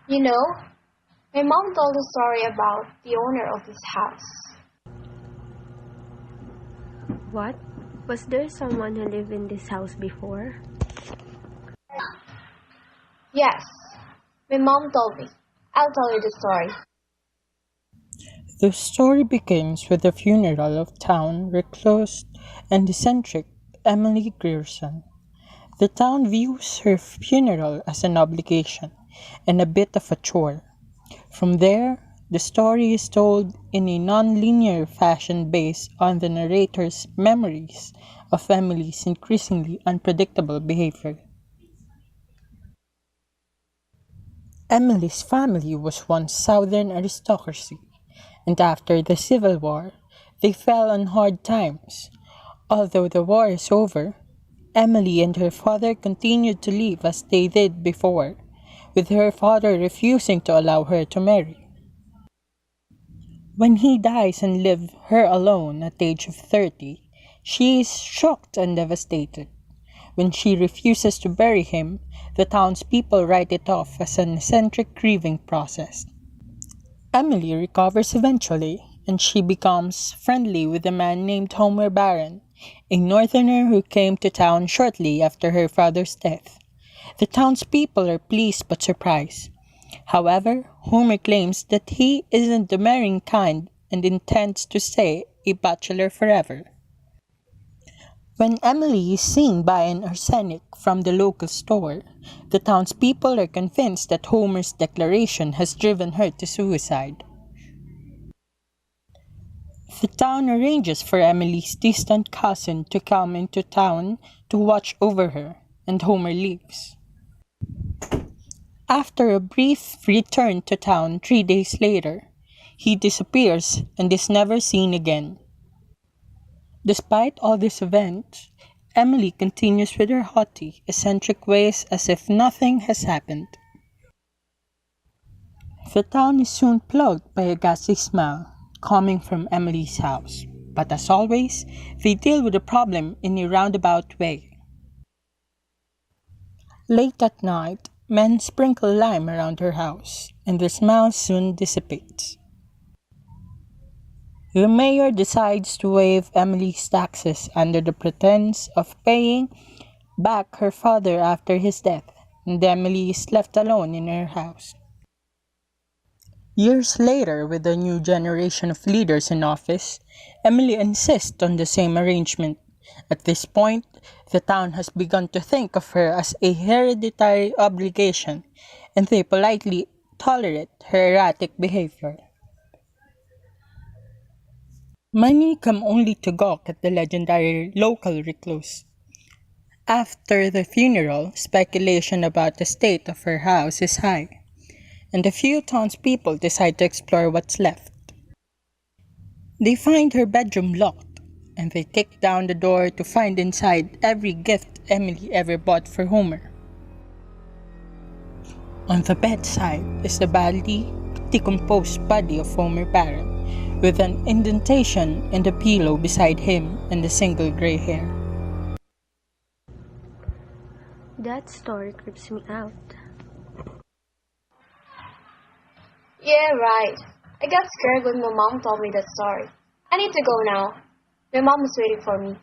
You know, my mom told a story about the owner of this house. What? Was there someone who lived in this house before? Yes, my mom told me. I'll tell you the story. The story begins with the funeral of town recluse and eccentric Emily Grierson. The town views her funeral as an obligation and a bit of a chore. From there, the story is told in a non-linear fashion based on the narrator's memories of Emily's increasingly unpredictable behavior. Emily's family was once Southern aristocracy, and after the Civil War, they fell on hard times. Although the war is over, Emily and her father continued to live as they did before, with her father refusing to allow her to marry. When he dies and leaves her alone at the age of 30, she is shocked and devastated. When she refuses to bury him, the townspeople write it off as an eccentric grieving process. Emily recovers eventually, and she becomes friendly with a man named Homer Barron, a northerner who came to town shortly after her father's death. The townspeople are pleased but surprised. However, Homer claims that he isn't the marrying kind and intends to stay a bachelor forever. When Emily is seen by an arsenic from the local store, the townspeople are convinced that Homer's declaration has driven her to suicide. The town arranges for Emily's distant cousin to come into town to watch over her, and Homer leaves. After a brief return to town 3 days later, he disappears and is never seen again. Despite all these events, Emily continues with her haughty, eccentric ways as if nothing has happened. The town is soon plagued by a ghastly smell coming from Emily's house, but as always, they deal with the problem in a roundabout way. Late at night, men sprinkle lime around her house, and the smell soon dissipates. The mayor decides to waive Emily's taxes under the pretense of paying back her father after his death, and Emily is left alone in her house. Years later, with a new generation of leaders in office, Emily insists on the same arrangement. At this point, the town has begun to think of her as a hereditary obligation, and they politely tolerate her erratic behavior. Many come only to gawk at the legendary local recluse. After the funeral, speculation about the state of her house is high, and a few townspeople decide to explore what's left. They find her bedroom locked, and they kick down the door to find inside every gift Emily ever bought for Homer. On the bedside is the badly decomposed body of Homer Barron, with an indentation in the pillow beside him and a single gray hair. That story creeps me out. Yeah, right. I got scared when my mom told me that story. I need to go now. My mom is waiting for me.